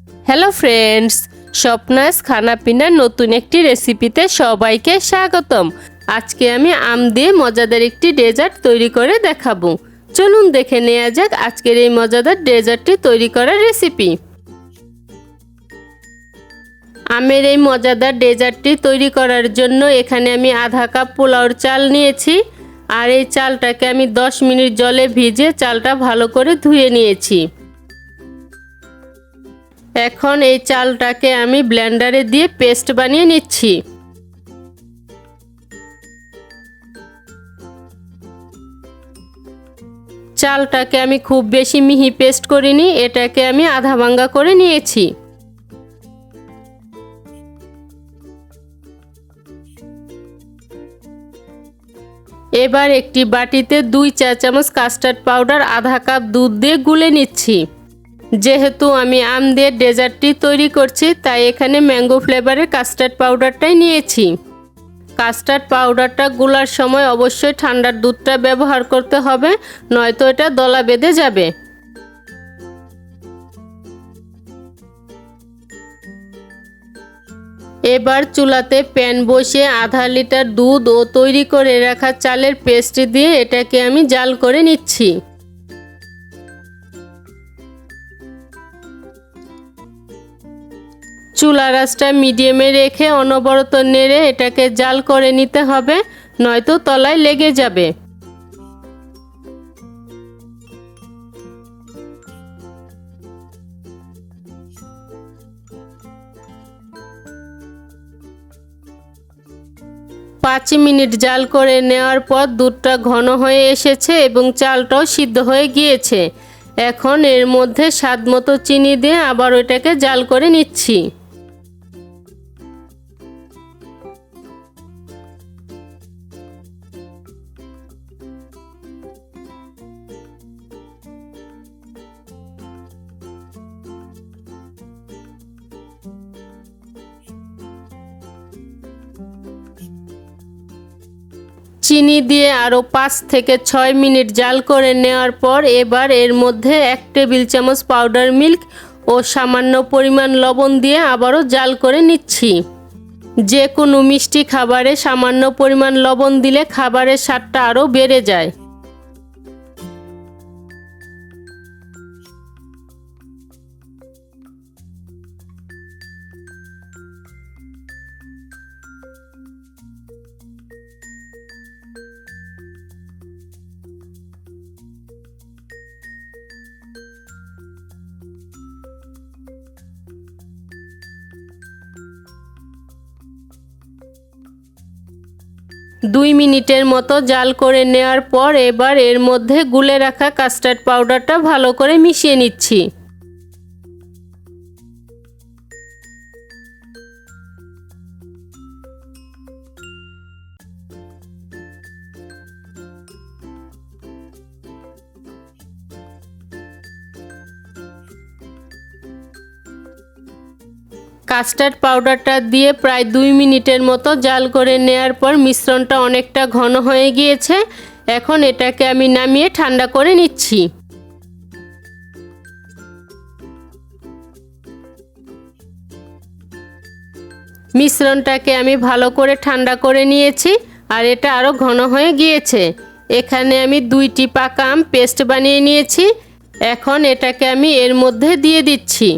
Hello friends, স্বপ্নাস খানাপিনার নতুন একটি রেসিপিতে সবাইকে স্বাগতম। আজকে আমি আম দিয়ে মজাদার একটি ডেজার্ট তৈরি করে দেখাবো। চলুন দেখে নেওয়া যাক আজকের এই মজাদার ডেজার্টটি তৈরি করার রেসিপি। আমের এই মজাদার ডেজার্টটি তৈরি করার জন্য এখানে আমি আধা কাপ পোলাওর চাল নিয়েছি, আর এই চালটাকে আমি 10 মিনিট জলে ভিজে চালটা ভালো করে ধুয়ে নিয়েছি। এখন এই চালটাকে আমি ব্লেন্ডারে দিয়ে পেস্ট বানিয়ে নিচ্ছি। চালটাকে আমি খুব বেশি মিহি পেস্ট করিনি, এটাকে আমি আধা ভাঙ্গা করে নিয়েছি। এবার একটি বাটিতে 2 চা চামচ কাস্টার্ড পাউডার আধা কাপ দুধ দিয়ে গুলে নিচ্ছি। যেহেতু আমি আম দিয়ে ডেজার্টটি তৈরি করছি, তাই এখানে ম্যাঙ্গো ফ্লেভারের কাস্টার্ড পাউডারটাই নিয়েছি। কাস্টার্ড পাউডারটা গুলার সময় অবশ্যই ঠান্ডার দুধটা ব্যবহার করতে হবে, নয়তো এটা দলা বেঁধে যাবে। এবার চুলাতে প্যান বসিয়ে আধা লিটার দুধ ও তৈরি করে রাখা চালের পেস্ট দিয়ে এটাকে আমি জাল করে নিচ্ছি। চুলার আঁচটা মিডিয়ামে রেখে অনবরত নেড়ে এটাকে জাল করে নিতে হবে, নয়তো তলায় লেগে যাবে। পাঁচ মিনিট জাল করে নেওয়ার পর দুধটা ঘন হয়ে এসেছে এবং চালটাও সিদ্ধ হয়ে গিয়েছে। এখন এর মধ্যে স্বাদ মতো চিনি দিয়ে আবার ওইটাকে জাল করে নিচ্ছি। চিনি দিয়ে আরও 5 থেকে 6 মিনিট জাল করে নেওয়ার পর এবার এর মধ্যে 1 টেবিল চামচ পাউডার মিল্ক ও সামান্য পরিমাণ লবণ দিয়ে আবারও জাল করে নিচ্ছি। যে কোনো মিষ্টি খাবারে সামান্য পরিমাণ লবণ দিলে খাবারের স্বাদটা আরও বেড়ে যায়। দুই মিনিটের মতো জাল করে নেওয়ার পর এবার এর মধ্যে গুলে রাখা কাস্টার্ড পাউডারটা ভালো করে মিশিয়ে নিচ্ছি। কাস্টার্ড পাউডারটা দিয়ে প্রায় 2 মিনিটের মতো জাল করে নেওয়ার পর মিশ্রণটা অনেকটা ঘন হয়ে গিয়েছে। এখন এটাকে আমি নামিয়ে ঠান্ডা করে নিচ্ছি। মিশ্রণটাকে আমি ভালো করে ঠান্ডা করে নিয়েছি, আর এটা আরও ঘন হয়ে গিয়েছে। এখানে আমি 2টি পাকা আম পেস্ট বানিয়ে নিয়েছি। এখন এটাকে আমি এর মধ্যে দিয়ে দিচ্ছি।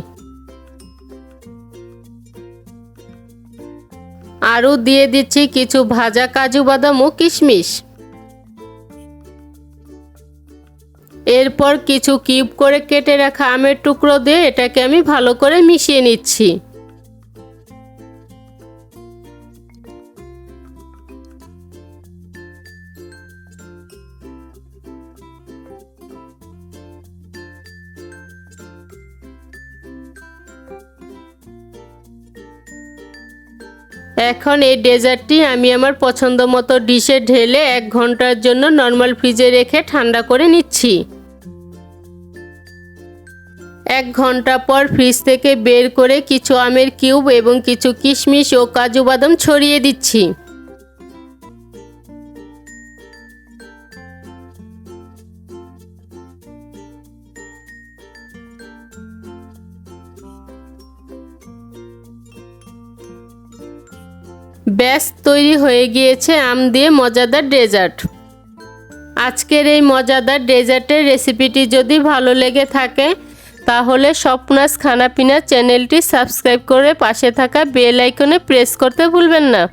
আরও দিয়ে দিচ্ছি কিছু ভাজা কাজু বাদাম ও কিশমিশ। এরপর কিছু কিউব করে কেটে রাখা আমের টুকরো দিয়ে এটাকে আমি ভালো করে মিশিয়ে নিচ্ছি। এখন এই ডেজার্টটি আমি আমার পছন্দ মতো ডিশে ঢেলে 1 ঘন্টার জন্য নর্মাল ফ্রিজে রেখে ঠান্ডা করে নিচ্ছি। 1 ঘন্টা পর ফ্রিজ থেকে বের করে কিছু আমের কিউব এবং কিছু কিশমিশ ও কাজু বাদাম ছড়িয়ে দিচ্ছি। ব্যাস তৈরি হয়ে গিয়েছে আম দিয়ে মজাদার ডেজার্ট। আজকের এই মজাদার ডেজার্টের রেসিপিটি যদি ভালো লেগে থাকে তাহলে স্বপ্নাস খানাপিনা চ্যানেলটি সাবস্ক্রাইব করে পাশে থাকা বেল আইকনে প্রেস করতে ভুলবেন না।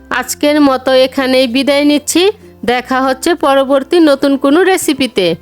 আজকের মতো এখানেই বিদায় নিচ্ছি। দেখা হচ্ছে পরবর্তী নতুন কোনো রেসিপিতে।